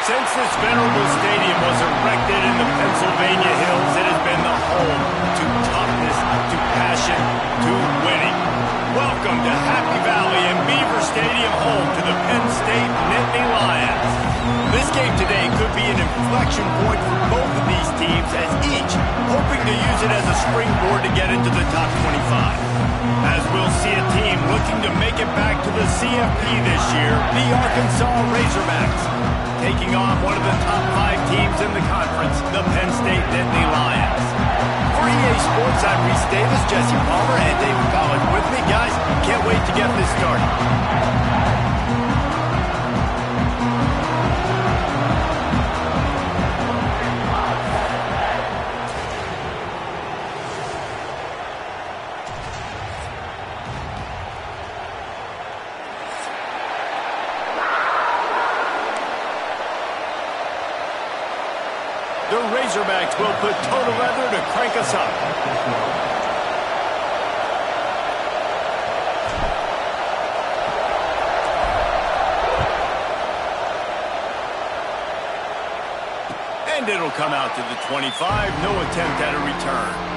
Since this venerable stadium was erected in the Pennsylvania Hills, it has been the home to toughness, to passion, to winning. Welcome to Happy Valley and Beaver Stadium, home to the Penn State Nittany Lions. This game today could be an inflection point for both of these teams, as each hoping to use it as a springboard to get into the top 25. As we'll see a team looking to make it back to the CFP this year, the Arkansas Razorbacks, taking on one of the top 5 teams in the conference, the Penn State Nittany Lions. For EA Sports, I'm Reese Davis, Jesse Palmer, and David Collins with me. Guys, can't wait to get this started. The Razorbacks will put total leather to crank us up. And it'll come out to the 25. No attempt at a return.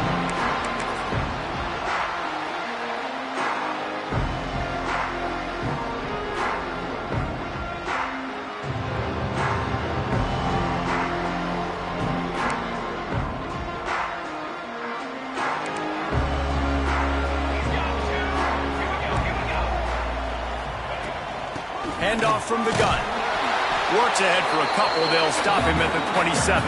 Handoff from the gun. Works ahead for a couple. They'll stop him at the 27.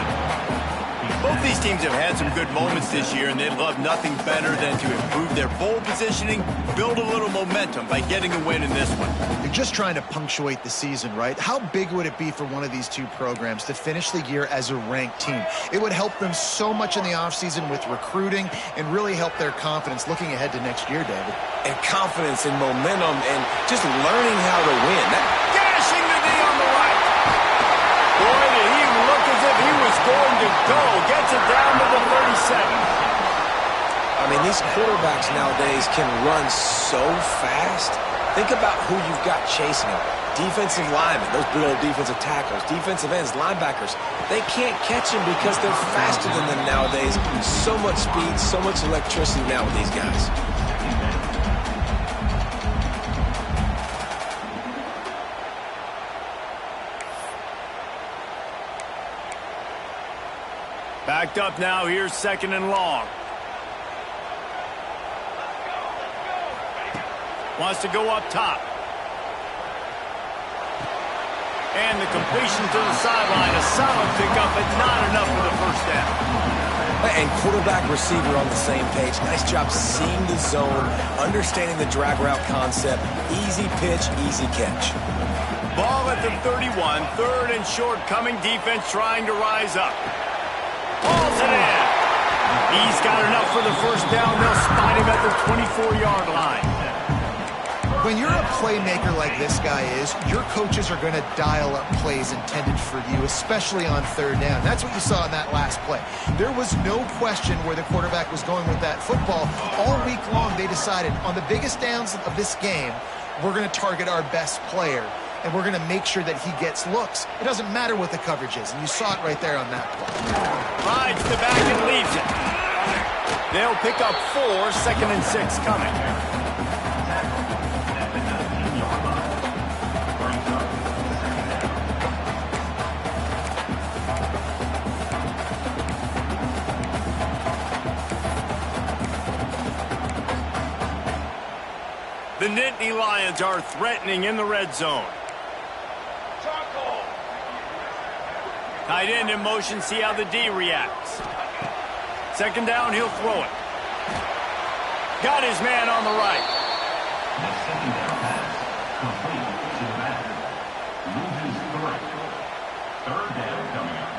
Both these teams have had some good moments this year, and they'd love nothing better than to improve their bowl positioning, build a little momentum by getting a win in this one. You're just trying to punctuate the season, right? How big would it be for one of these two programs to finish the year as a ranked team? It would help them so much in the offseason with recruiting and really help their confidence looking ahead to next year, David. And confidence and momentum and just learning how to win. Dashing the knee on the right. Boy, did he look as if he was going to go. Gets it down to the 37. I mean, these quarterbacks nowadays can run so fast. Think about who you've got chasing them. Defensive linemen, those big old defensive tackles, defensive ends, linebackers. They can't catch them because they're faster than them nowadays. So much speed, so much electricity now with these guys. Backed up now. Here's second and long. Wants to go up top. And the completion to the sideline. A solid pickup, but not enough for the first down. And quarterback receiver on the same page. Nice job seeing the zone, understanding the drag route concept. Easy pitch, easy catch. Ball at the 31. Third and short coming. Defense trying to rise up. Hauls it in. He's got enough for the first down. They'll spot him at the 24-yard line. When you're a playmaker like this guy is, your coaches are going to dial up plays intended for you, especially on third down. That's what you saw in that last play. There was no question where the quarterback was going with that football. All week long, they decided on the biggest downs of this game, we're going to target our best player, and we're going to make sure that he gets looks. It doesn't matter what the coverage is, and you saw it right there on that play. Rides the back and leaves it. They'll pick up 4, second and 6 coming. The Nittany Lions are threatening in the red zone. Tight end in motion, see how the D reacts. Second down, he'll throw it. Got his man on the right. The second down pass, complete to Matter. Loses 3. Third down coming up.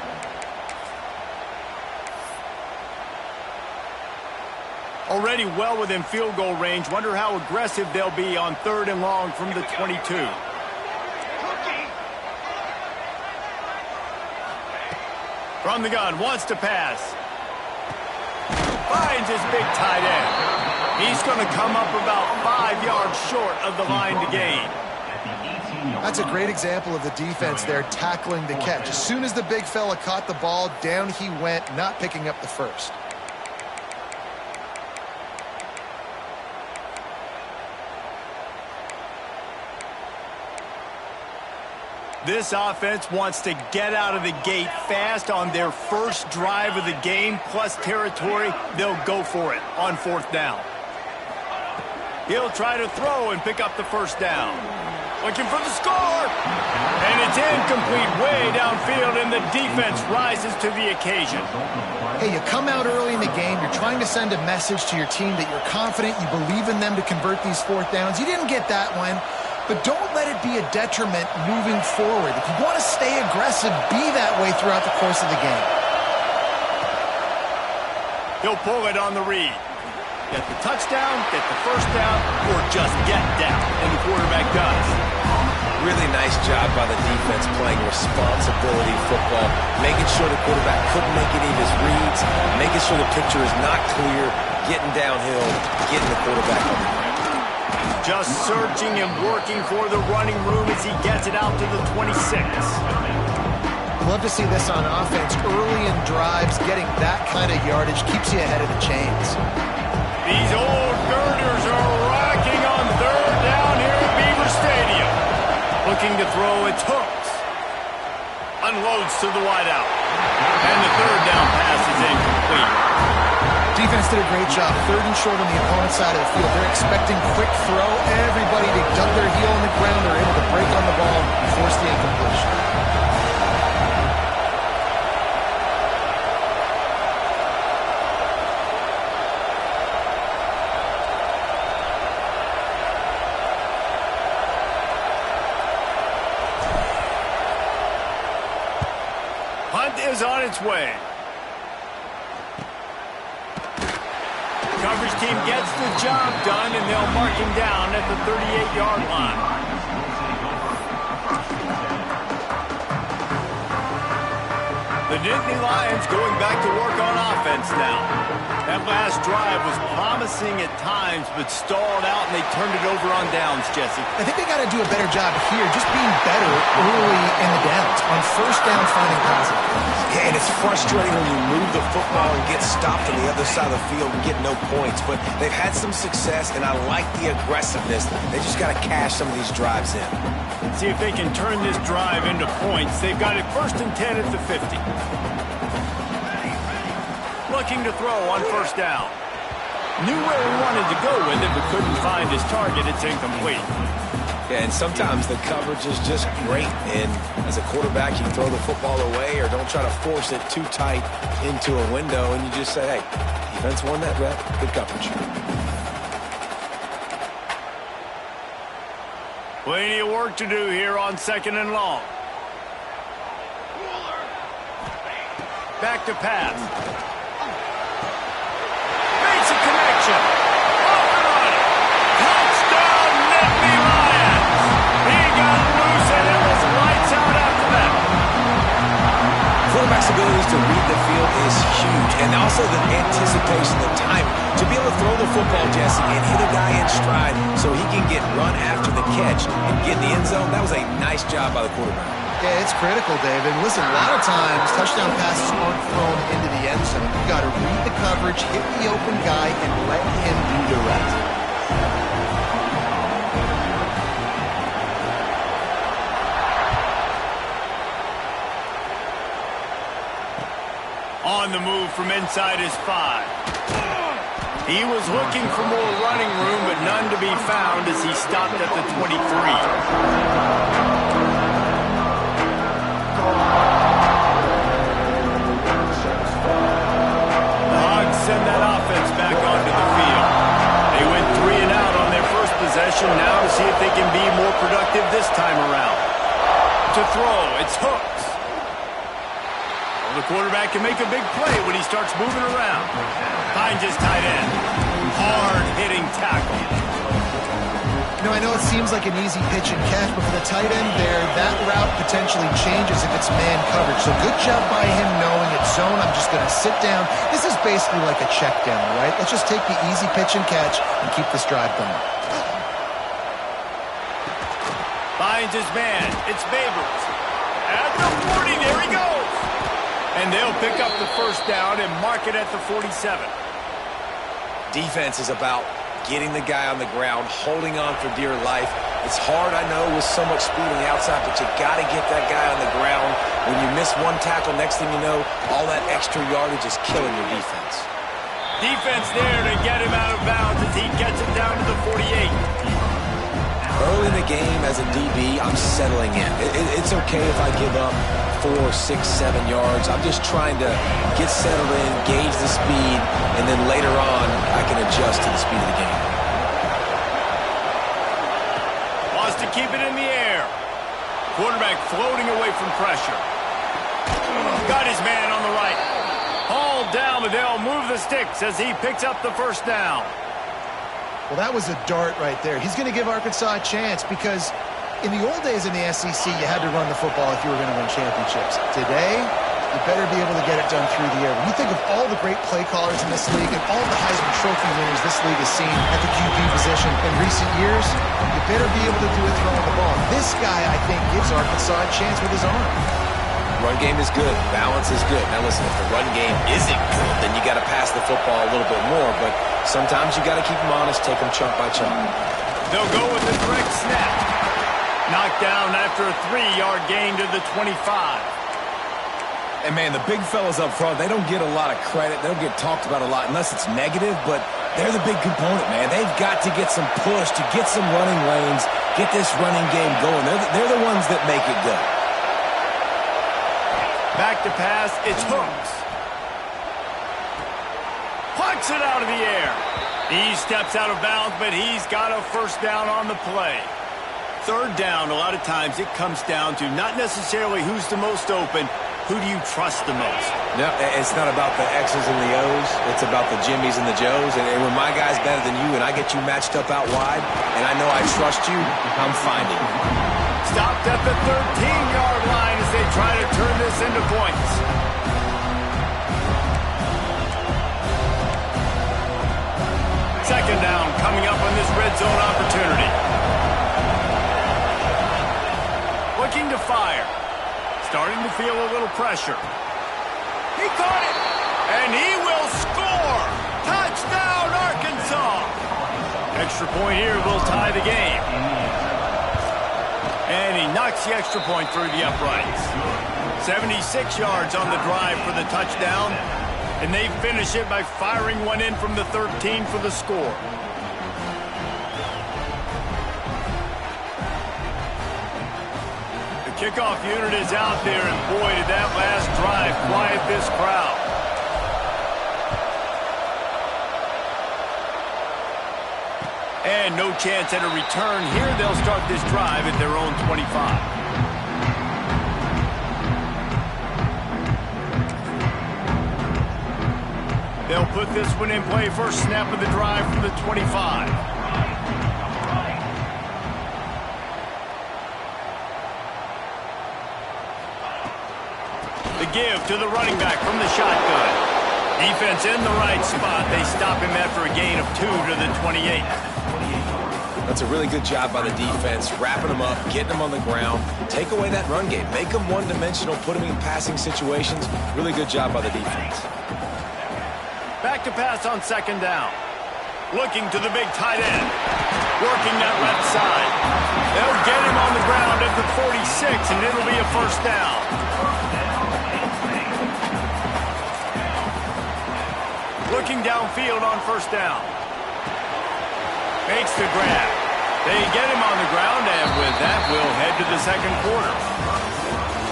Already well within field goal range. Wonder how aggressive they'll be on third and long from the 22. From the gun, wants to pass. Finds his big tight end. He's going to come up about 5 yards short of the line to gain. At the 18 That's a great example of the defense there tackling the catch. As soon as the big fella caught the ball, down he went, not picking up the first. This offense wants to get out of the gate fast on their first drive of the game, plus territory. They'll go for it on 4th down. He'll try to throw and pick up the first down. Looking for the score. And it's incomplete way downfield, and the defense rises to the occasion. Hey, you come out early in the game, you're trying to send a message to your team that you're confident, you believe in them to convert these 4th downs. You didn't get that one. But don't let it be a detriment moving forward. If you want to stay aggressive, be that way throughout the course of the game. He'll pull it on the read. Get the touchdown, get the first down, or just get down. And the quarterback does. Really nice job by the defense playing responsibility football, making sure the quarterback couldn't make any of his reads, making sure the picture is not clear, getting downhill, getting the quarterback on the ground. Just searching and working for the running room as he gets it out to the 26. Love to see this on offense. Early in drives, getting that kind of yardage keeps you ahead of the chains. These old girders are rocking on 3rd down here at Beaver Stadium. Looking to throw, it's Hooks. Unloads to the wideout. And the 3rd down pass is incomplete. Defense did a great job. 3rd and short on the opponent's side of the field. They're expecting quick throw. Everybody to dump their heel on the ground. They're able to break on the ball and force the incompletion. Punt is on its way. Coverage team gets the job done, and they'll mark him down at the 38-yard line. The Nittany Lions going back to work on offense now. That last drive was promising at times, but stalled out, and they turned it over on downs, Jesse. I think they got to do a better job here, just being better early in the downs. On 1st down, finding passing plays. Yeah, and it's frustrating when you move the football and get stopped on the other side of the field and get no points. But they've had some success, and I like the aggressiveness. They just got to cash some of these drives in. See if they can turn this drive into points. They've got it 1st and 10 at the 50. Looking to throw on 1st down. Knew where he wanted to go with it, but couldn't find his target. It's incomplete. Yeah, and sometimes the coverage is just great. And as a quarterback, you throw the football away or don't try to force it too tight into a window, and you just say, hey, defense won that rep. Good coverage. Plenty of work to do here on 2nd and long. Back to pass. Makes a connection. Off and running. Touchdown, Nittany Lions. He got loose and it was lights out after that. Quarterback's abilities to read the field is huge, and also the anticipation, the time to be able to throw the football, Jesse, and hit a guy in stride so he can get run after the catch and get in the end zone. That was a nice job by the quarterback. Yeah, it's critical, David. Listen, a lot of times touchdown passes aren't thrown into the end zone. You got to read the coverage, hit the open guy, and let him do the rest. On the move from inside his 5. He was looking for more running room, but none to be found as he stopped at the 23. The Hogs send that offense back onto the field. They went 3 and out on their first possession, now to see if they can be more productive this time around. To throw, it's Hooks. The quarterback can make a big play when he starts moving around. Finds his tight end. Hard-hitting tackle. You know, I know it seems like an easy pitch and catch, but for the tight end there, that route potentially changes if it's man coverage. So good job by him knowing it's zone. I'm just going to sit down. This is basically like a check down, right? Let's just take the easy pitch and catch and keep this drive going. Finds his man. It's Babers. At the 40, there he goes. And they'll pick up the first down and mark it at the 47. Defense is about getting the guy on the ground, holding on for dear life. It's hard, I know, with so much speed on the outside, but you got to get that guy on the ground. When you miss one tackle, next thing you know, all that extra yardage is killing your defense. Defense there to get him out of bounds as he gets it down to the 48. Early in the game, as a DB, I'm settling in. It's okay if I give up 4, 6, 7 yards. I'm just trying to get settled in, gauge the speed, and then later on, I can adjust to the speed of the game. Wants to keep it in the air. Quarterback floating away from pressure. Got his man on the right. Hauled down, but they'll move the sticks as he picks up the first down. Well, that was a dart right there. He's going to give Arkansas a chance because in the old days in the SEC, you had to run the football if you were going to win championships. Today, you better be able to get it done through the air. When you think of all the great play callers in this league and all the Heisman Trophy winners this league has seen at the QB position in recent years, you better be able to do it throwing the ball. This guy, I think, gives Arkansas a chance with his arm. Run game is good. Balance is good. Now listen, if the run game isn't good, then you got to pass the football a little bit more. But sometimes you got to keep them honest, take them chunk by chunk. They'll go with the direct snap. Knocked down after a 3-yard gain to the 25. And man, the big fellas up front, they don't get a lot of credit. They don't get talked about a lot unless it's negative, but they're the big component, man. They've got to get some push to get some running lanes, get this running game going. They're the ones that make it go. Back to pass, it's Hooks. Plucks it out of the air. He steps out of bounds, but he's got a first down on the play. Third down, a lot of times it comes down to not necessarily who's the most open, who do you trust the most? No, it's not about the X's and the O's. It's about the Jimmies and the Joes. And when my guy's better than you and I get you matched up out wide, and I know I trust you, I'm finding you. Stopped at the 13-yard line as they try to turn this into points. Second down coming up on this red zone opportunity. Looking to fire. Starting to feel a little pressure. He caught it, and he will score. Touchdown, Arkansas. Extra point here will tie the game. And he knocks the extra point through the uprights. 76 yards on the drive for the touchdown. And they finish it by firing one in from the 13 for the score. The kickoff unit is out there, and boy, did that last drive quiet this crowd. And no chance at a return here. They'll start this drive at their own 25. They'll put this one in play. First snap of the drive from the 25. The give to the running back from the shotgun. Defense in the right spot. They stop him after a gain of 2 to the 28. That's a really good job by the defense, wrapping them up, getting them on the ground. Take away that run game. Make them one-dimensional, put them in passing situations. Really good job by the defense. Back to pass on second down. Looking to the big tight end. Working that left side. They'll get him on the ground at the 46, and it'll be a first down. Looking downfield on first down. Makes the grab. They get him on the ground, and with that, we'll head to the second quarter.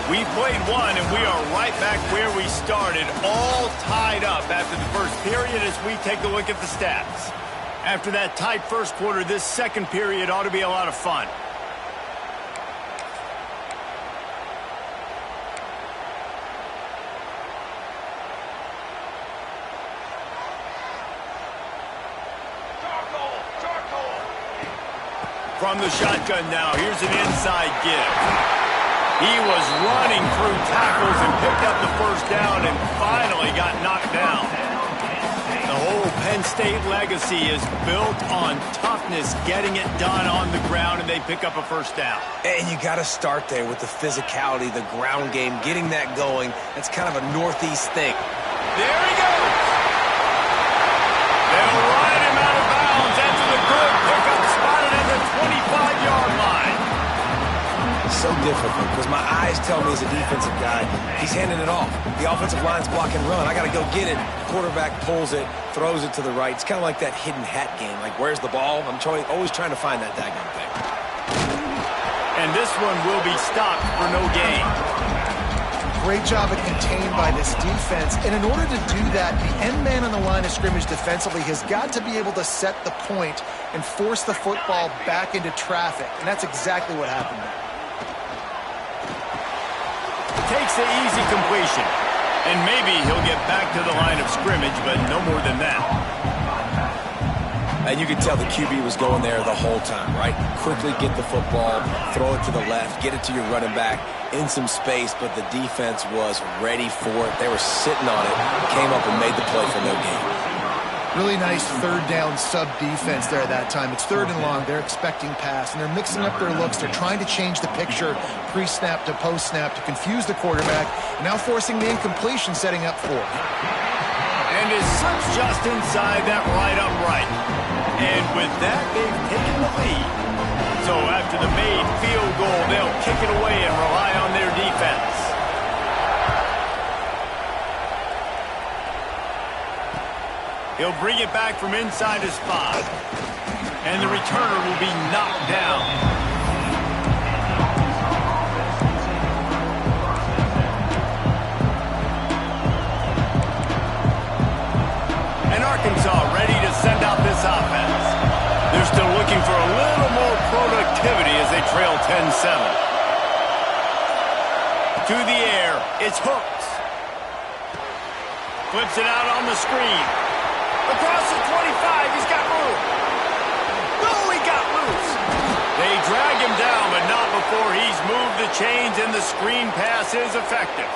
We played one, and we are right back where we started, all tied up after the first period as we take a look at the stats. After that tight first quarter, this second period ought to be a lot of fun. From the shotgun now, here's an inside give. He was running through tackles and picked up the first down and finally got knocked down. The whole Penn State legacy is built on toughness, getting it done on the ground, and they pick up a first down. And you got to start there with the physicality, the ground game, getting that going. That's kind of a Northeast thing. There he goes. They'll ride him out of bounds after the good pickup, spotted at the 25-yard line. So difficult because my eyes tell me as a defensive guy, he's handing it off. The offensive line's blocking run. I got to go get it. Quarterback pulls it, throws it to the right. It's kind of like that hidden hat game. Like, where's the ball? I'm always trying to find that daggone thing. And this one will be stopped for no gain. Great job of contained by this defense. And in order to do that, the end man on the line of scrimmage defensively has got to be able to set the point and force the football back into traffic. And that's exactly what happened there. Takes the easy completion. And maybe he'll get back to the line of scrimmage, but no more than that. And you could tell the QB was going there the whole time, right? Quickly get the football, throw it to the left, get it to your running back in some space, but the defense was ready for it. They were sitting on it, came up and made the play for no gain. Really nice third down sub defense there at that time. It's third and long. They're expecting pass, and they're mixing up their looks. They're trying to change the picture pre-snap to post-snap to confuse the quarterback, and now forcing the incompletion, setting up for it. And it slips just inside that right upright. And with that, they've taken the lead. So after the made field goal, they'll kick it away and rely on their defense. He'll bring it back from inside his 5. And the returner will be knocked down. And Arkansas ready to send out this offense. They're still looking for a little more productivity as they trail 10-7. To the air, it's Hooks. Flips it out on the screen. Across the 25, he's got room. No, he got loose. They drag him down, but not before he's moved the chains, and the screen pass is effective.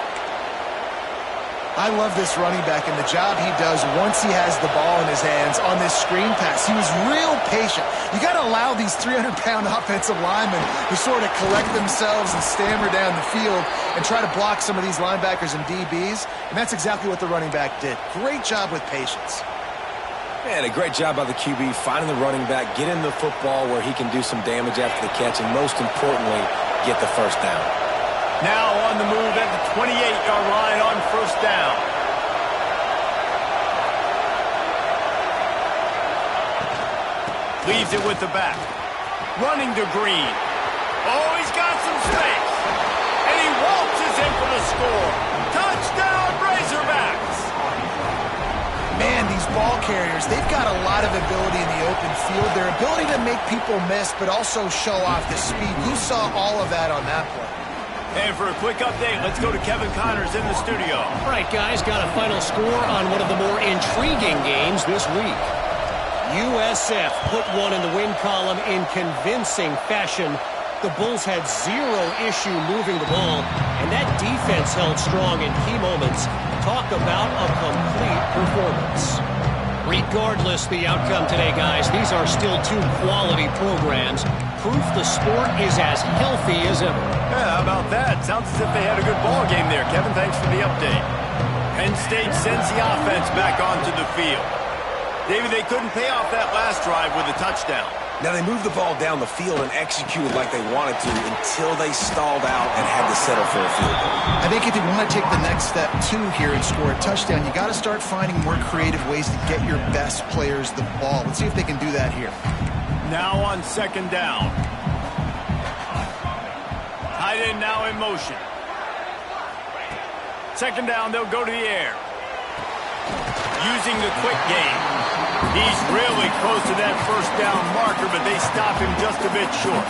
I love this running back and the job he does once he has the ball in his hands on this screen pass. He was real patient. You got to allow these 300-pound offensive linemen to sort of collect themselves and stammer down the field and try to block some of these linebackers and DBs, and that's exactly what the running back did. Great job with patience. Man, a great job by the QB, finding the running back, getting the football where he can do some damage after the catch, and most importantly, get the first down. Now on the move at the 28-yard line on first down. Leaves it with the back. Running to Green. Oh, he's got some space. And he waltzes in for the score. Touchdown, Razorbacks. Man, these ball carriers, they've got a lot of ability in the open field. Their ability to make people miss, but also show off the speed. You saw all of that on that play. And for a quick update, let's go to Kevin Connors in the studio. All right, guys, got a final score on one of the more intriguing games this week. USF put one in the win column in convincing fashion. The Bulls had zero issue moving the ball, and that defense held strong in key moments. Talk about a complete performance. Regardless the outcome today, guys, these are still two quality programs. Proof the sport is as healthy as ever. Yeah, how about that? Sounds as if they had a good ball game there. Kevin, thanks for the update. Penn State sends the offense back onto the field. David, they couldn't pay off that last drive with a touchdown. Now, they moved the ball down the field and executed like they wanted to until they stalled out and had to settle for a field goal. I think if you want to take the next step, too, here and score a touchdown, you got to start finding more creative ways to get your best players the ball. Let's see if they can do that here. Now on second down. Tight end now in motion. Second down, they'll go to the air. Using the quick game. He's really close to that first down marker, but they stop him just a bit short.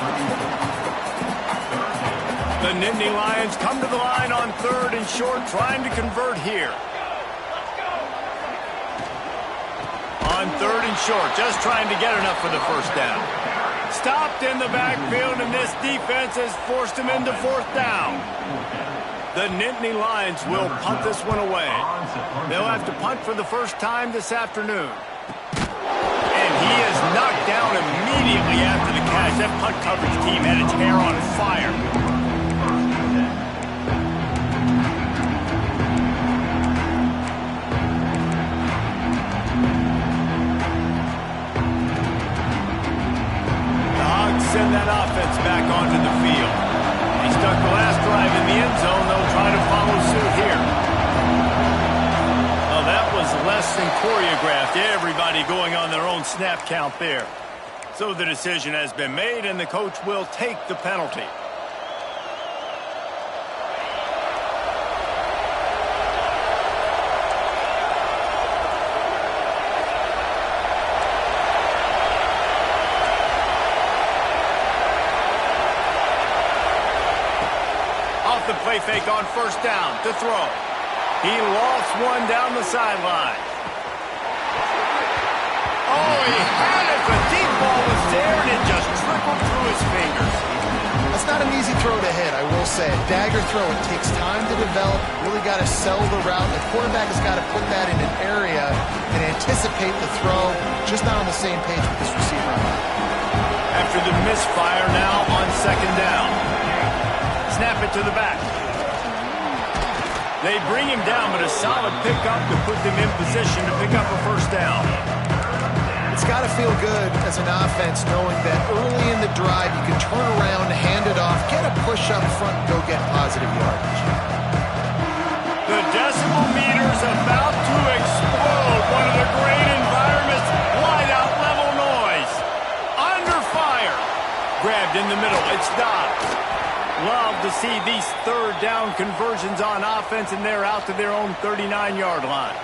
The Nittany Lions come to the line on third and short, trying to convert here. On third and short, just trying to get enough for the first down. Stopped in the backfield, and this defense has forced him into fourth down. The Nittany Lions will punt this one away. They'll have to punt for the first time this afternoon. And he is knocked down immediately after the catch. That punt coverage team had its hair on fire. The Hogs send that offense back onto the field. He stuck the last drive in the end zone. They'll try to follow suit here. Well, that was less than choreographed. Everybody going on their own snap count there. So the decision has been made, and the coach will take the penalty. Off the play fake on first down to throw. He lost one down the sideline. Oh, he had it. The deep ball was there, and it just trickled through his fingers. That's not an easy throw to hit, I will say. A dagger throw, it takes time to develop. Really got to sell the route. The quarterback has got to put that in an area and anticipate the throw. Just not on the same page with this receiver. After the misfire now on second down. Snap it to the back. They bring him down, but a solid pickup to put them in position to pick up a first down. It's got to feel good as an offense knowing that early in the drive you can turn around, hand it off, get a push up front, and go get positive yardage. The decimal meter's about to explode. One of the great environments. Wide out level noise. Under fire. Grabbed in the middle. It's Dobbs. Love to see these third down conversions on offense, and they're out to their own 39-yard line.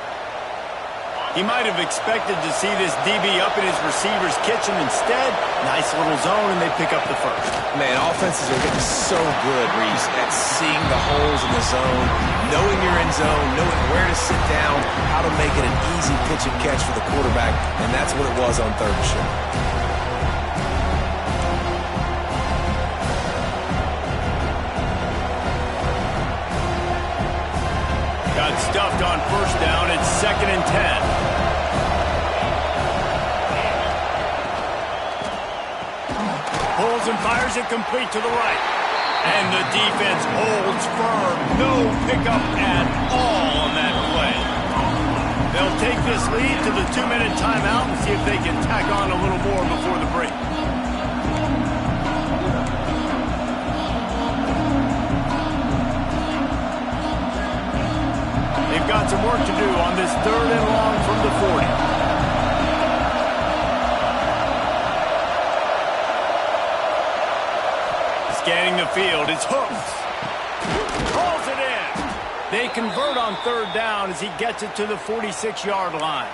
He might have expected to see this DB up in his receiver's kitchen. Instead, nice little zone, and they pick up the first. Man, offenses are getting so good, Reese, at seeing the holes in the zone, knowing you're in zone, knowing where to sit down, how to make it an easy pitch and catch for the quarterback, and that's what it was on third and short. Got stuffed on first down. It's 2nd and 10. Pulls and fires it complete to the right. And the defense holds firm. No pickup at all on that play. They'll take this lead to the 2-minute timeout and see if they can tack on a little more before the break. They've got some work to do on this 3rd and long from the 40. Scanning the field, it's Hooks. Calls it in. They convert on 3rd down as he gets it to the 46-yard line.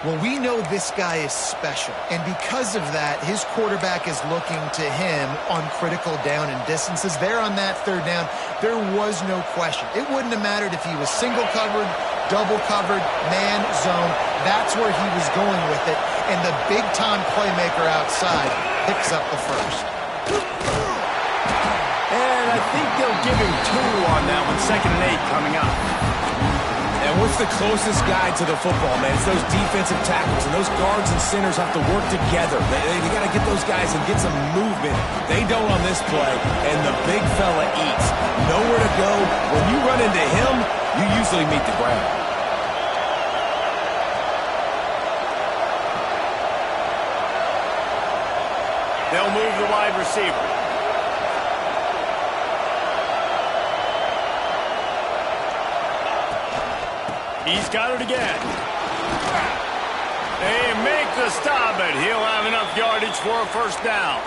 Well, we know this guy is special, and because of that, his quarterback is looking to him on critical down and distances. There on that 3rd down, there was no question. It wouldn't have mattered if he was single covered, double covered, man, zone. That's where he was going with it, and the big-time playmaker outside picks up the first. And I think they'll give him 2 on that one. 2nd and 8 coming up. And what's the closest guy to the football, man? It's those defensive tackles, and those guards and centers have to work together. They got to get those guys and get some movement. They don't on this play, and the big fella eats. Nowhere to go. When you run into him, you usually meet the ground. They'll move the wide receiver. He's got it again. They make the stop, but he'll have enough yardage for a first down.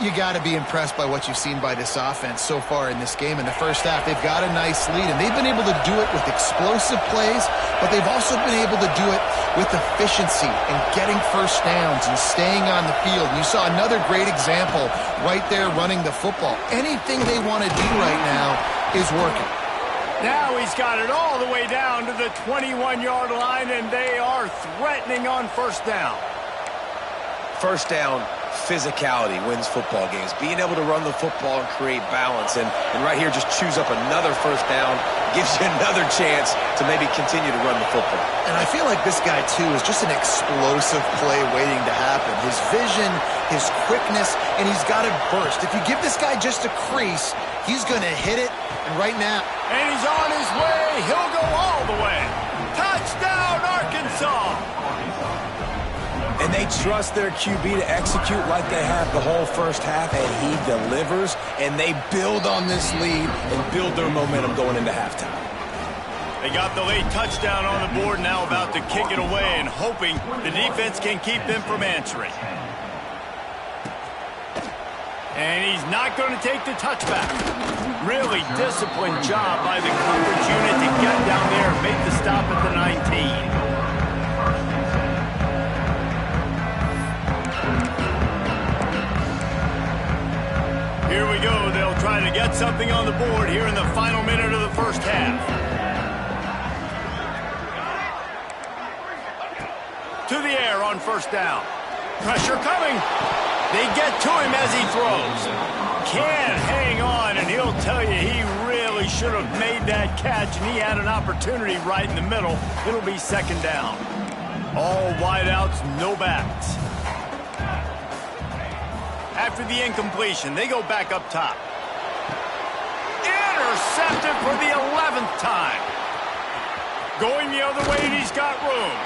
You got to be impressed by what you've seen by this offense so far in this game. In the first half, they've got a nice lead, and they've been able to do it with explosive plays, but they've also been able to do it with efficiency and getting first downs and staying on the field. And you saw another great example right there running the football. Anything they want to do right now is working. Now he's got it all the way down to the 21-yard line, and they are threatening on first down. First down, physicality wins football games. Being able to run the football and create balance. And right here, just choose up another first down. Gives you another chance to maybe continue to run the football. And I feel like this guy, too, is just an explosive play waiting to happen. His vision, his quickness, and he's got a burst. If you give this guy just a crease, he's going to hit it. And right now... And he's on his way. He'll go all the way. Touchdown, Arkansas! And they trust their QB to execute like they have the whole first half, and he delivers, and they build on this lead and build their momentum going into halftime. They got the late touchdown on the board, now about to kick it away and hoping the defense can keep them from answering. And he's not going to take the touchback. Really disciplined job by the coverage unit to get down there and make the stop at the 19. Here we go. They'll try to get something on the board here in the final minute of the first half. To the air on first down. Pressure coming. They get to him as he throws. Can't hang on, and he'll tell you he really should have made that catch, and he had an opportunity right in the middle. It'll be second down. All wideouts, no backs. After the incompletion, they go back up top. Intercepted for the 11th time. Going the other way, and he's got room.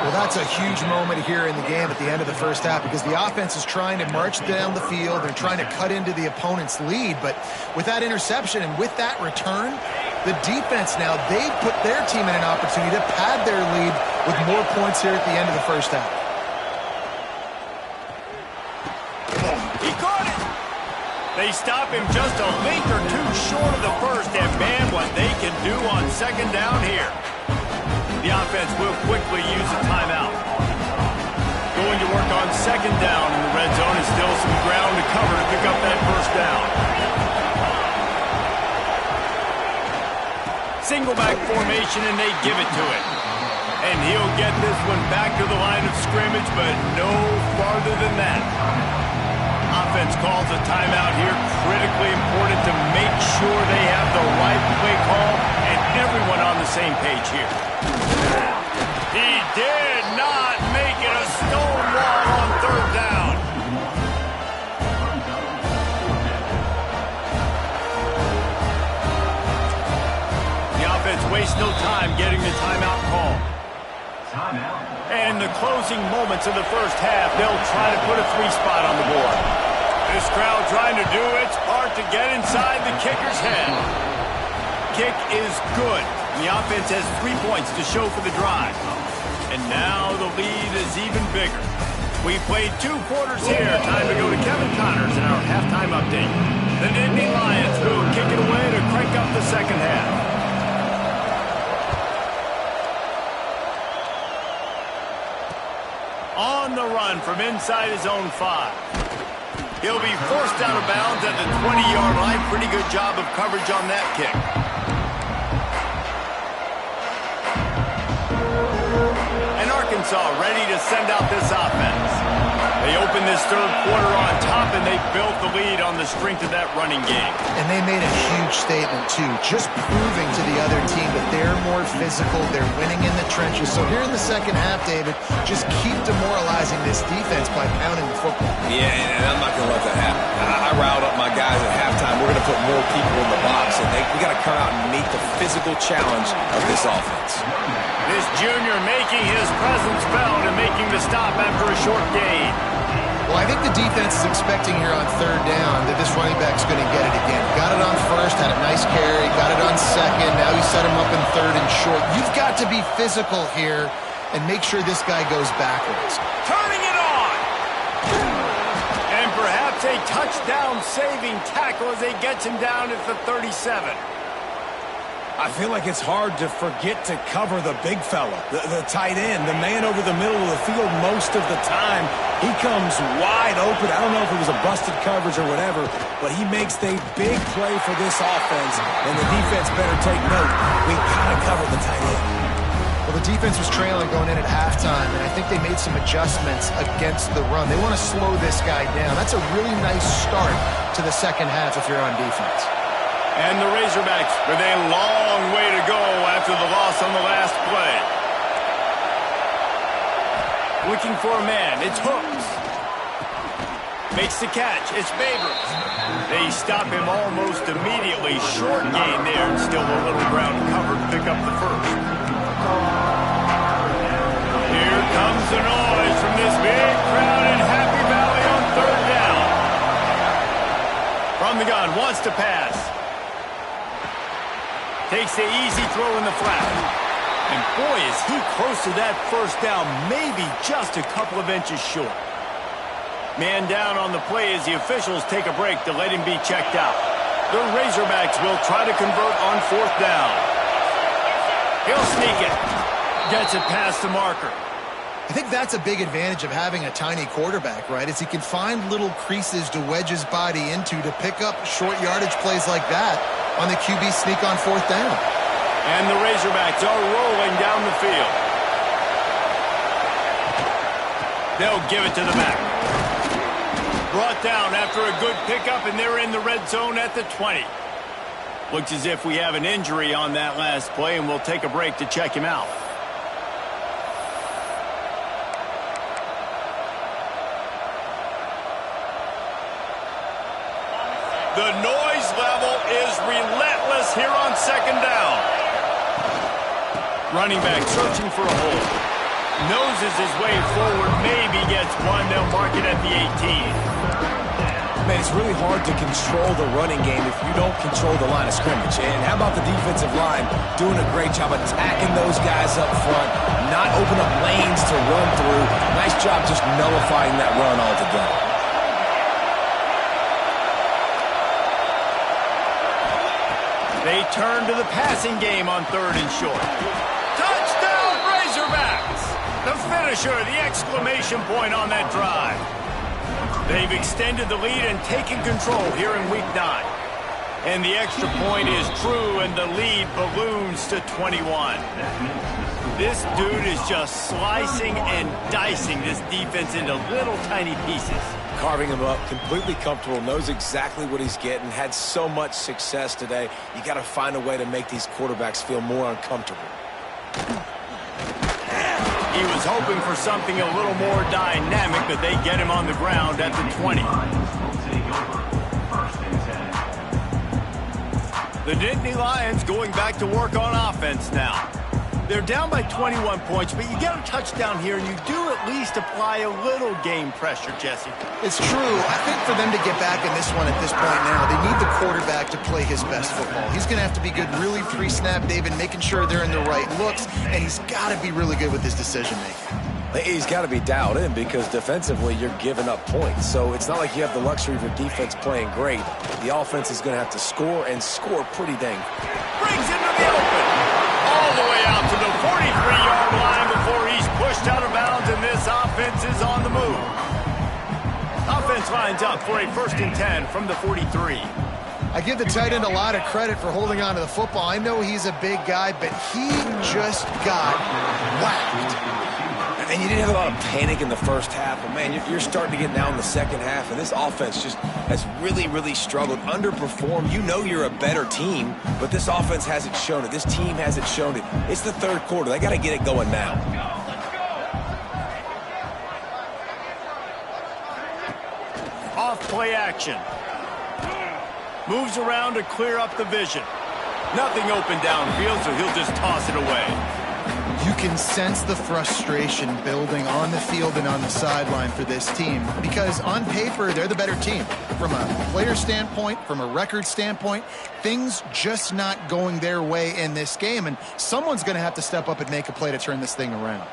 Well, that's a huge moment here in the game at the end of the first half because the offense is trying to march down the field. They're trying to cut into the opponent's lead. But with that interception and with that return, the defense now, they've put their team in an opportunity to pad their lead with more points here at the end of the first half. He caught it. They stop him just a link or two short of the first. And man, what they can do on second down here. The offense will quickly use a timeout. Going to work on second down in the red zone. Is still some ground to cover to pick up that first down. Single back formation, and they give it to it. And he'll get this one back to the line of scrimmage, but no farther than that. Offense calls a timeout here. Critically important to make sure they have the right play call and everyone on the same page here. He did not make it a stone wall on third down. The offense wastes no time getting the timeout call. And in the closing moments of the first half, they'll try to put a three-spot on the board. This crowd trying to do its part to get inside the kicker's head. Kick is good. The offense has 3 points to show for the drive. And now the lead is even bigger. We played 2 quarters here. Time to go to Kevin Connors in our halftime update. The Nittany Lions will kick it away to crank up the second half. On the run from inside his own 5. He'll be forced out of bounds at the 20-yard line. Pretty good job of coverage on that kick. And Arkansas ready to send out this offense. They open this third quarter on top, and they built the lead on the strength of that running game. And they made a huge statement, too, just proving to the other team that they're more physical, they're winning in the trenches. So here in the second half, David, just keep demoralizing this defense by pounding the football. Yeah, and I'm not going to let that happen. I riled up my guys at halftime. We're going to put more people in the box, and we got to come out and meet the physical challenge of this offense. This junior making his presence felt and making the stop after a short gain. Well, I think the defense is expecting here on third down that this running back's going to get it again. Got it on first, had a nice carry, got it on second. Now you set him up in third and short. You've got to be physical here and make sure this guy goes backwards. Turning it on! And perhaps a touchdown-saving tackle as he gets him down at the 37. I feel like it's hard to forget to cover the big fella, the tight end, the man over the middle of the field most of the time. He comes wide open. I don't know if it was a busted coverage or whatever, but he makes the big play for this offense, and the defense better take note. We gotta cover the tight end. Well, the defense was trailing going in at halftime, and I think they made some adjustments against the run. They want to slow this guy down. That's a really nice start to the second half if you're on defense. And the Razorbacks with a long way to go after the loss on the last play. Looking for a man. It's Hooks. Makes the catch. It's Babers. They stop him almost immediately. Short gain there, and still a little ground covered to pick up the first. Here comes the noise from this big crowd in Happy Valley on third down. From the gun, wants to pass. Takes the easy throw in the flat. And boy, is he close to that first down, maybe just a couple of inches short. Man down on the play as the officials take a break to let him be checked out. The Razorbacks will try to convert on fourth down. He'll sneak it. Gets it past the marker. I think that's a big advantage of having a tiny quarterback, right? Is he can find little creases to wedge his body into to pick up short yardage plays like that on the QB sneak on fourth down. And the Razorbacks are rolling down the field. They'll give it to the back. Brought down after a good pickup, and they're in the red zone at the 20. Looks as if we have an injury on that last play, and we'll take a break to check him out. The noise level is relentless here on second down. Running back searching for a hole. Noses his way forward, maybe gets one. They'll mark it at the 18. Man, it's really hard to control the running game if you don't control the line of scrimmage. And how about the defensive line doing a great job attacking those guys up front, not open up lanes to run through. Nice job just nullifying that run altogether. They turn to the passing game on third and short. Touchdown, Razorbacks! The finisher, the exclamation point on that drive. They've extended the lead and taken control here in Week 9. And the extra point is true, and the lead balloons to 21. This dude is just slicing and dicing this defense into little tiny pieces. Carving him up, completely comfortable, knows exactly what he's getting, had so much success today. You got to find a way to make these quarterbacks feel more uncomfortable. He was hoping for something a little more dynamic, but they get him on the ground at the 20. The Nittany Lions going back to work on offense now. They're down by 21 points, but you get a touchdown here, and you do at least apply a little game pressure, Jesse. It's true. I think for them to get back in this one at this point now, they need the quarterback to play his best football. He's going to have to be good really pre-snap, David, making sure they're in the right looks, and he's got to be really good with his decision-making. He's got to be dialed in because defensively you're giving up points. So it's not like you have the luxury of your defense playing great. The offense is going to have to score and score pretty dang. Brings him to the open. All the way out to the 43-yard line before he's pushed out of bounds, and this offense is on the move. Offense lines up for a 1st and 10 from the 43. I give the tight end a lot of credit for holding on to the football. I know he's a big guy, but he just got whacked. And you didn't have a lot of panic in the first half, but man, you're starting to get now in the second half, and this offense just has really, really struggled, underperformed. You know you're a better team, but this offense hasn't shown it. This team hasn't shown it. It's the third quarter. They got to get it going now. Off play action. Moves around to clear up the vision. Nothing open downfield, so he'll just toss it away. You can sense the frustration building on the field and on the sideline for this team because on paper, they're the better team. From a player standpoint, from a record standpoint, things just not going their way in this game, and someone's going to have to step up and make a play to turn this thing around.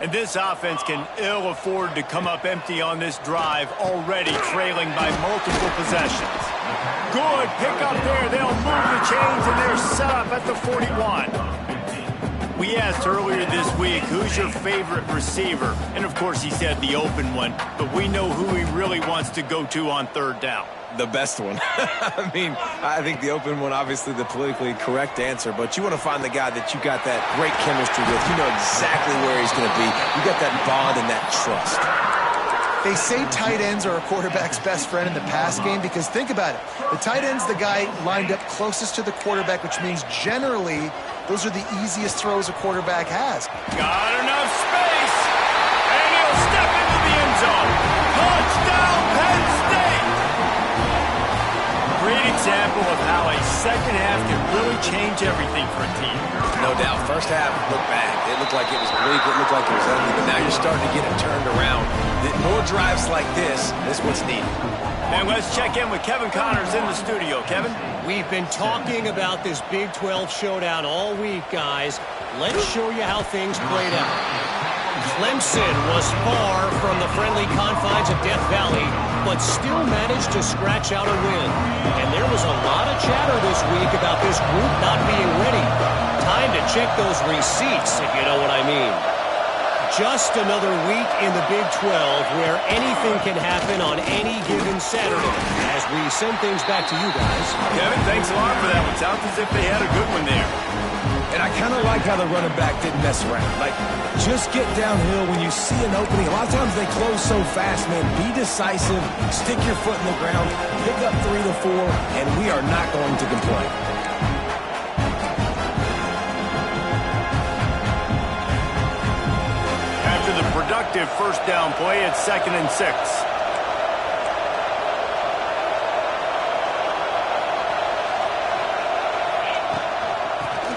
And this offense can ill afford to come up empty on this drive, already trailing by multiple possessions. Good pick up there. They'll move the chains, and they're set up at the 41. We asked earlier this week, who's your favorite receiver? And, of course, he said the open one, but we know who he really wants to go to on third down. The best one. I mean, I think the open one, obviously the politically correct answer, but you want to find the guy that you got that great chemistry with. You know exactly where he's going to be. You got that bond and that trust. They say tight ends are a quarterback's best friend in the pass game because think about it. The tight end's the guy lined up closest to the quarterback, which means generally those are the easiest throws a quarterback has. Got enough space, and he'll step into the end zone. Touchdown, Penn State! Great example of how a second half can really change everything for a team. No doubt. First half looked bad. It looked like it was bleak. It looked like it was ugly. But now you're starting to get it turned around. More drives like this is what's needed. And let's check in with Kevin Connors in the studio. Kevin? We've been talking about this Big 12 showdown all week, guys. Let's show you how things played out. Clemson was far from the friendly confines of Death Valley, but still managed to scratch out a win. And there was a lot of chatter this week about this group not being ready. Time to check those receipts, if you know what I mean. Just another week in the Big 12 where anything can happen on any given Saturday. As we send things back to you guys. Kevin, thanks a lot for that one. Sounds as if they had a good one there. And I kind of like how the running back didn't mess around. Like, just get downhill when you see an opening. A lot of times they close so fast, man. Be decisive, stick your foot in the ground, pick up 3 to 4, and we are not going to complain. After the productive first down play, it's 2nd and 6.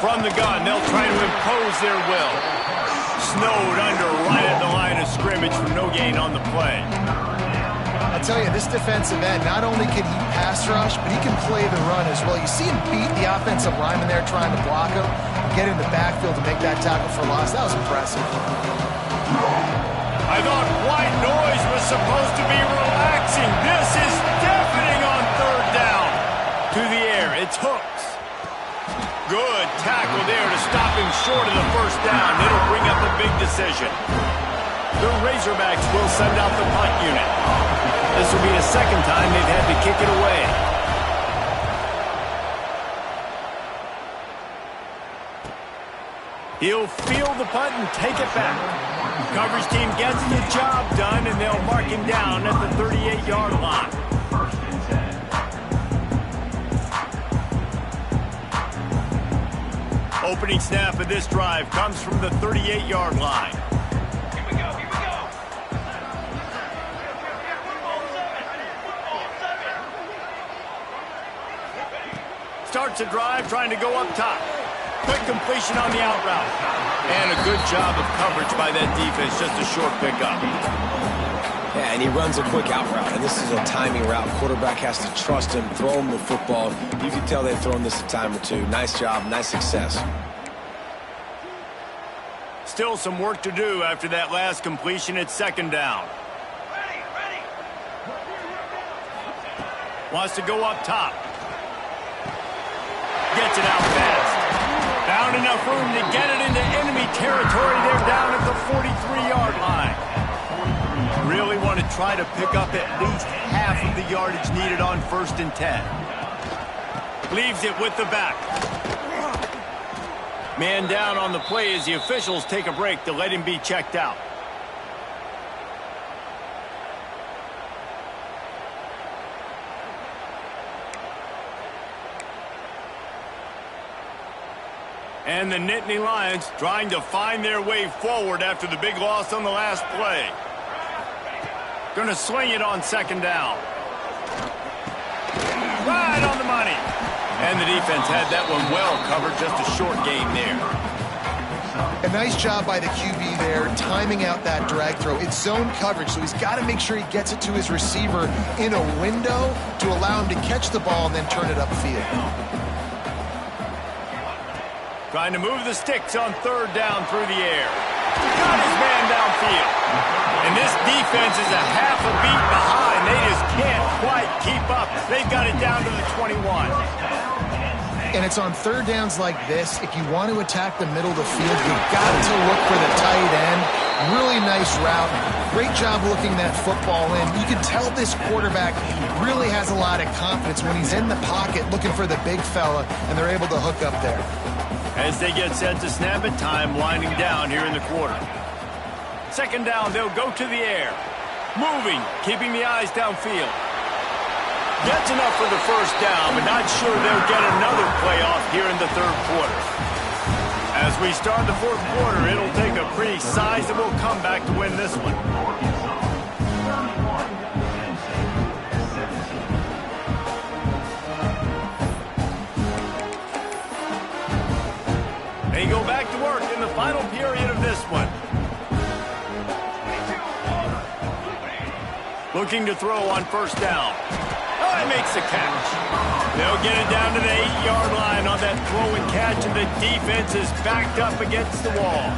From the gun, they'll try to impose their will. Snowed under right at the line of scrimmage for no gain on the play. I'll tell you, this defensive end, not only can he pass rush, but he can play the run as well. You see him beat the offensive lineman there trying to block him, get in the backfield to make that tackle for loss. That was impressive. I thought white noise was supposed to be relaxing. This is deafening on 3rd down. To the air, it's Hooks. Good tackle there to stop him short of the first down. It'll bring up a big decision. The Razorbacks will send out the punt unit. This will be the second time they've had to kick it away. He'll field the punt and take it back. Coverage team gets the job done, and they'll mark him down at the 38-yard line. Opening snap of this drive comes from the 38-yard line. Here we go, here we go. Starts a drive trying to go up top. Quick completion on the out route. And a good job of coverage by that defense, just a short pickup. Yeah, and he runs a quick out route, and this is a timing route. Quarterback has to trust him, throw him the football. You can tell they've thrown this a time or two. Nice job, nice success. Still some work to do after that last completion at 2nd down. Wants to go up top. Gets it out fast. Found enough room to get it into enemy territory. They're down at the 43-yard line. Really want to try to pick up at least half of the yardage needed on 1st and 10. Leaves it with the back. Man down on the play as the officials take a break to let him be checked out. And the Nittany Lions trying to find their way forward after the big loss on the last play. Going to swing it on 2nd down. Right on the money. And the defense had that one well covered, just a short gain there. A nice job by the QB there, timing out that drag throw. It's zone coverage, so he's got to make sure he gets it to his receiver in a window to allow him to catch the ball and then turn it upfield. Trying to move the sticks on 3rd down through the air. Got his man downfield. And this defense is a half a beat behind. They just can't quite keep up. They've got it down to the 21. And it's on 3rd downs like this. If you want to attack the middle of the field, you've got to look for the tight end Really nice route. Great job looking that football in. You can tell this quarterback really has a lot of confidence when he's in the pocket looking for the big fella, and they're able to hook up there. As they get set to snap it, time winding down here in the quarter. Second down, they'll go to the air. Moving, keeping the eyes downfield. Gets enough for the first down, but not sure they'll get another playoff here in the third quarter. As we start the fourth quarter, it'll take a pretty sizable comeback to win this one. They go back to work in the final period of this one. Looking to throw on first down. Oh, he makes the catch. They'll get it down to the 8-yard line on that throw and catch, and the defense is backed up against the wall.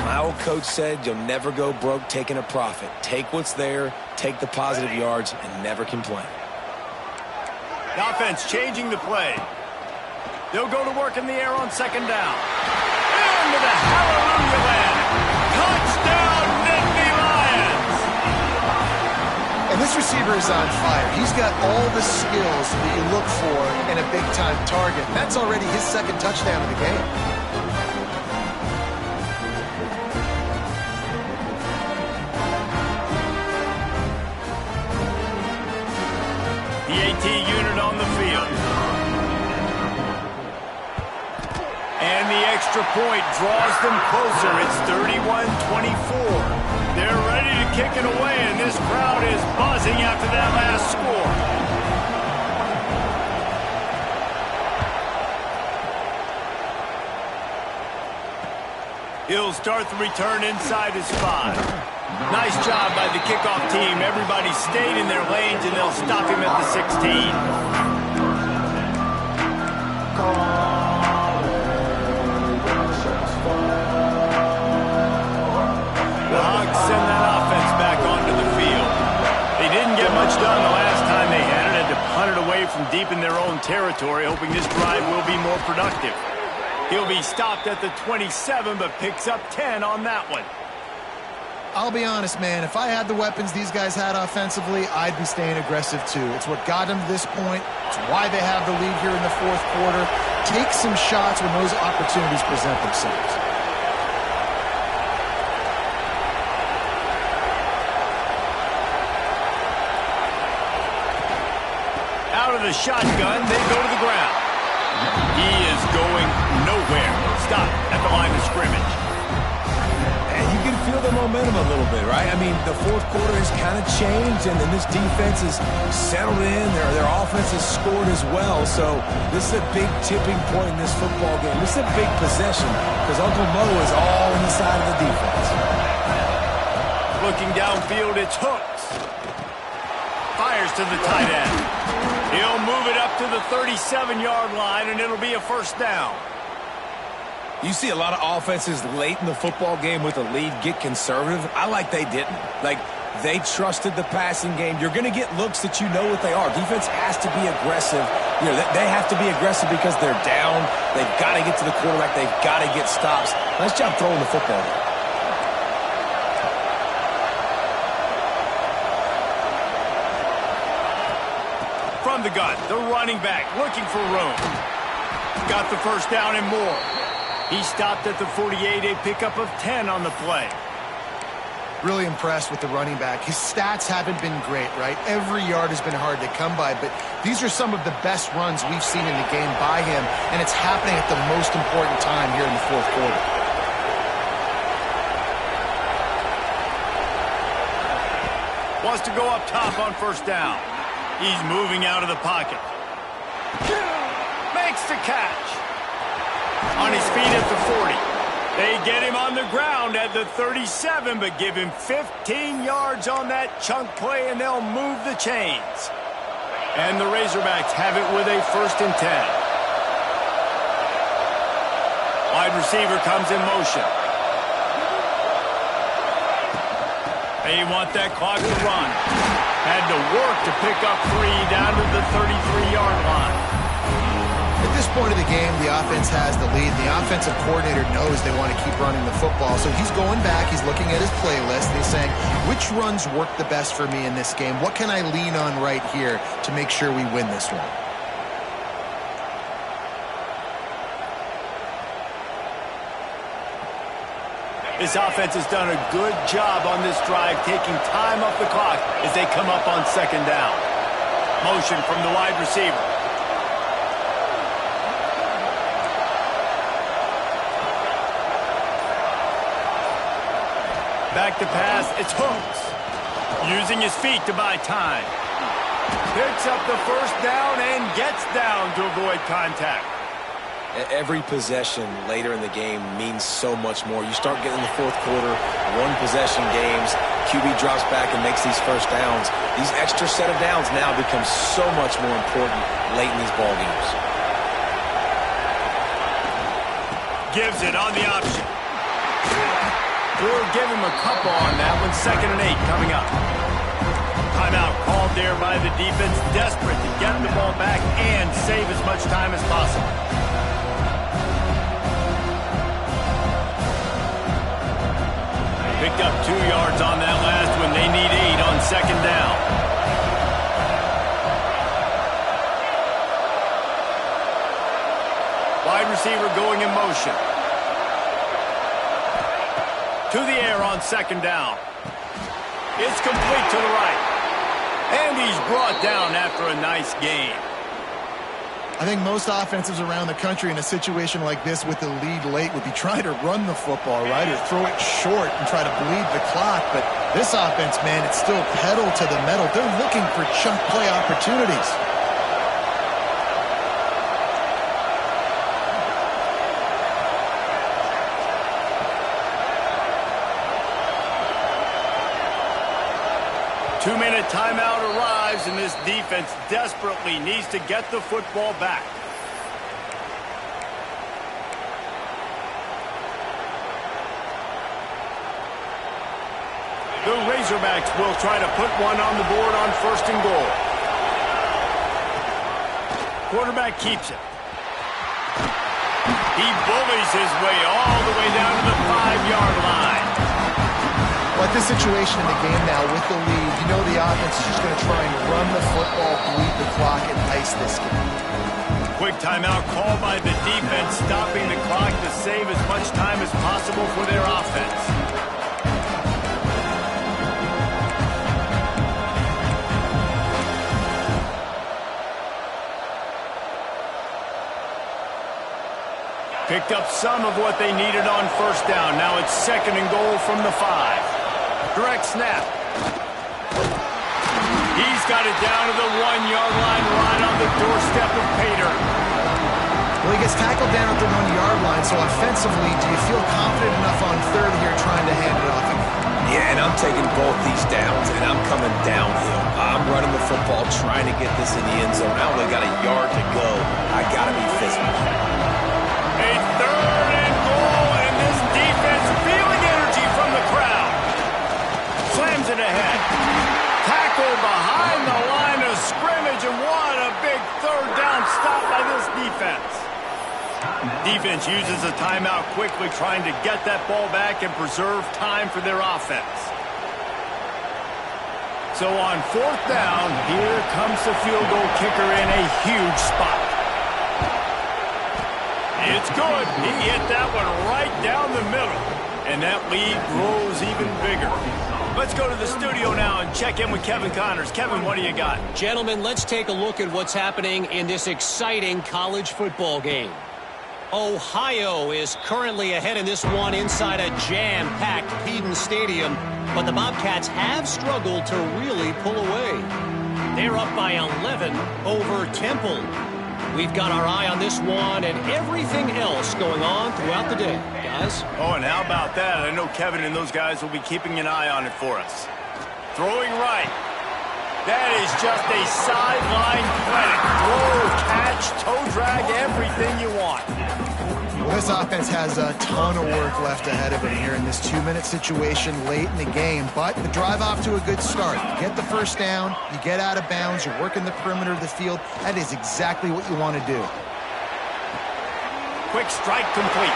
My old coach said you'll never go broke taking a profit. Take what's there, take the positive yards, and never complain. The offense changing the play. They'll go to work in the air on second down. Into the hallelujah land. Touchdown, Nittany Lions! And this receiver is on fire. He's got all the skills that you look for in a big-time target. That's already his second touchdown of the game. The AT unit on the field. And the extra point draws them closer. It's 31-24. They're ready to kick it away, and this crowd is buzzing after that last score. He'll start the return inside his 5. Nice job by the kickoff team. Everybody stayed in their lanes, and they'll stop him at the 16. The Hogs send that offense back onto the field. They didn't get much done the last time they had it. Had to punt it away from deep in their own territory, hoping this drive will be more productive. He'll be stopped at the 27, but picks up 10 on that one. I'll be honest, man. If I had the weapons these guys had offensively, I'd be staying aggressive too. It's what got them to this point. It's why they have the lead here in the fourth quarter. Take some shots when those opportunities present themselves. Out of the shotgun, they go to the ground. He is going nowhere. Stop at the line of scrimmage. And you can feel the momentum a little bit, right? I mean, the fourth quarter has kind of changed, and then this defense has settled in. Their offense has scored as well. So this is a big tipping point in this football game. This is a big possession because Uncle Mo is all on the side of the defense. Looking downfield, it's Hooks. Fires to the tight end. He'll move it up to the 37-yard line, and it'll be a first down. You see a lot of offenses late in the football game with a lead get conservative. I like they didn't. Like, they trusted the passing game. You're going to get looks that you know what they are. Defense has to be aggressive. You know, they have to be aggressive because they're down. They've got to get to the quarterback. They've got to get stops. Nice job throwing the football. From the gun, the running back looking for room. Got the first down and more. He stopped at the 48, a pickup of 10 on the play. Really impressed with the running back. His stats haven't been great, right? Every yard has been hard to come by, but these are some of the best runs we've seen in the game by him, and it's happening at the most important time here in the fourth quarter. Wants to go up top on first down. He's moving out of the pocket. Makes the catch. On his feet at the 40. They get him on the ground at the 37, but give him 15 yards on that chunk play, and they'll move the chains. And the Razorbacks have it with a 1st and 10. Wide receiver comes in motion. They want that clock to run. Had to work to pick up 3 down to the 33-yard line. At this point of the game, the offense has the lead. The offensive coordinator knows they want to keep running the football. So he's going back, he's looking at his playlist, and he's saying, which runs work the best for me in this game? What can I lean on right here to make sure we win this one? This offense has done a good job on this drive, taking time off the clock as they come up on second down. Motion from the wide receiver. Back to pass, it's Hooks. Using his feet to buy time. Picks up the first down and gets down to avoid contact. Every possession later in the game means so much more. You start getting the fourth quarter, one-possession games, QB drops back and makes these first downs. These extra set of downs now become so much more important late in these ball games. Gives it on the option. We'll give him a couple on that one. 2nd and 8 coming up. Timeout called there by the defense, desperate to get the ball back and save as much time as possible. Picked up 2 yards on that last one. They need 8 on second down. Wide receiver going in motion. To the air on second down. It's complete to the right. And he's brought down after a nice gain. I think most offenses around the country in a situation like this with the lead late would be trying to run the football, right, or throw it short and try to bleed the clock. But this offense, man, it's still pedal to the metal. They're looking for chunk play opportunities. Two-minute timeout arrives, and this defense desperately needs to get the football back. The Razorbacks will try to put one on the board on 1st and goal. Quarterback keeps it. He bullies his way all the way down to the 5-yard line. Well, at this situation in the game now with the lead, you know the offense is just going to try and run the football, bleed the clock, and ice this game. Quick timeout called by the defense, stopping the clock to save as much time as possible for their offense. Picked up some of what they needed on 1st down. Now it's 2nd and goal from the 5. Direct snap. He's got it down to the 1-yard line, right on the doorstep of Pater. Well, he gets tackled down at the 1-yard line, so offensively, do you feel confident enough on 3rd here trying to hand it off? Yeah, and I'm taking both these downs, and I'm coming downhill. I'm running the football, trying to get this in the end zone. I only got a yard to go. I got to be physical. A 3rd and goal, and this defense feeling energy from the crowd. Slams it ahead. Tackle behind the line of scrimmage, and what a big 3rd down stop by this defense. Defense uses a timeout quickly, trying to get that ball back and preserve time for their offense. So on 4th down, here comes the field goal kicker in a huge spot. It's good. He hit that one right down the middle, and that lead grows even bigger. Let's go to the studio now and check in with Kevin Connors. Kevin, what do you got? Gentlemen, let's take a look at what's happening in this exciting college football game. Ohio is currently ahead in this one inside a jam-packed Keaton Stadium, but the Bobcats have struggled to really pull away. They're up by 11 over Temple. We've got our eye on this one and everything else going on throughout the day, guys. Oh, and how about that? I know Kevin and those guys will be keeping an eye on it for us. Throwing right. That is just a sideline clinic. Throw, catch, toe drag, everything you want. Well, this offense has a ton of work left ahead of it here in this 2-minute situation late in the game, but the drive off to a good start. You get the 1st down, you get out of bounds, you're working the perimeter of the field. That is exactly what you want to do. quick strike complete.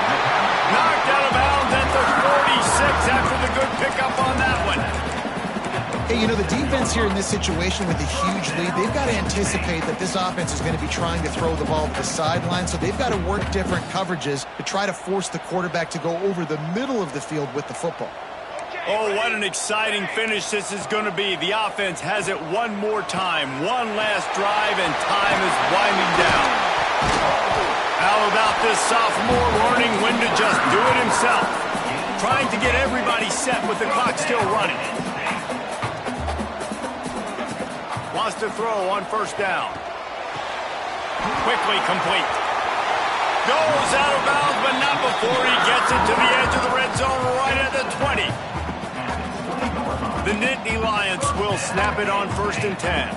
Knocked out of bounds at the 46 after the good pickup on that one. Hey, you know, the defense here in this situation with a huge lead, they've got to anticipate that this offense is going to be trying to throw the ball to the sideline, so they've got to work different coverages to try to force the quarterback to go over the middle of the field with the football. Oh, what an exciting finish this is going to be. The offense has it one more time. One last drive, and time is winding down. How about this sophomore learning when to just do it himself? Trying to get everybody set with the clock still running. Wants to throw on first down. Quickly complete. Goes out of bounds, but not before he gets it to the edge of the red zone right at the 20. The Nittany Lions will snap it on 1st and 10.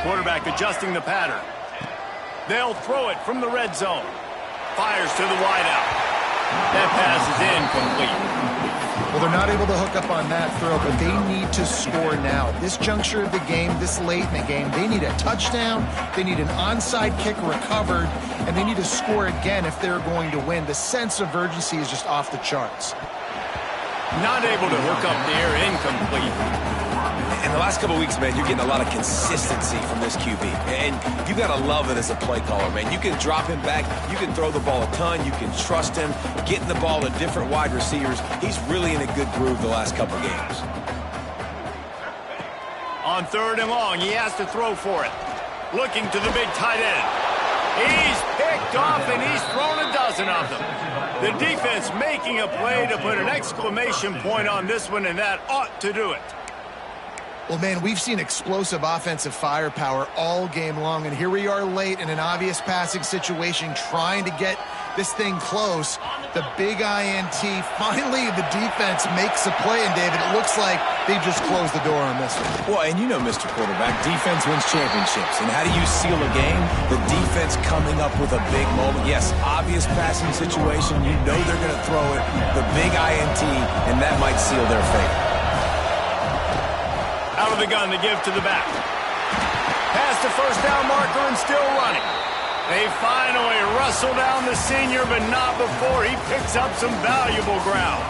Quarterback adjusting the pattern. They'll throw it from the red zone. Fires to the wideout. That pass is incomplete. Well, they're not able to hook up on that throw, but they need to score now. This juncture of the game, this late in the game, they need a touchdown, they need an onside kick recovered, and they need to score again if they're going to win. The sense of urgency is just off the charts. Not able to hook up there, incomplete. In the last couple of weeks, man, you're getting a lot of consistency from this QB. And you got to love it as a play caller, man. You can drop him back. You can throw the ball a ton. You can trust him. Getting the ball to different wide receivers. He's really in a good groove the last couple of games. On 3rd and long, he has to throw for it. Looking to the big tight end. He's picked off, and he's thrown a dozen of them. The defense making a play to put an exclamation point on this one, and that ought to do it. Well, man, we've seen explosive offensive firepower all game long, and here we are late in an obvious passing situation trying to get this thing close. The big INT. Finally, the defense makes a play, and David, it looks like they just closed the door on this one. Well, and you know, Mr. Quarterback, defense wins championships. And how do you seal a game? The defense coming up with a big moment. Yes, obvious passing situation. You know they're going to throw it. The big INT, and that might seal their fate. Out of the gun to give to the back. Past the first down marker and still running. They finally wrestle down the senior, but not before he picks up some valuable ground.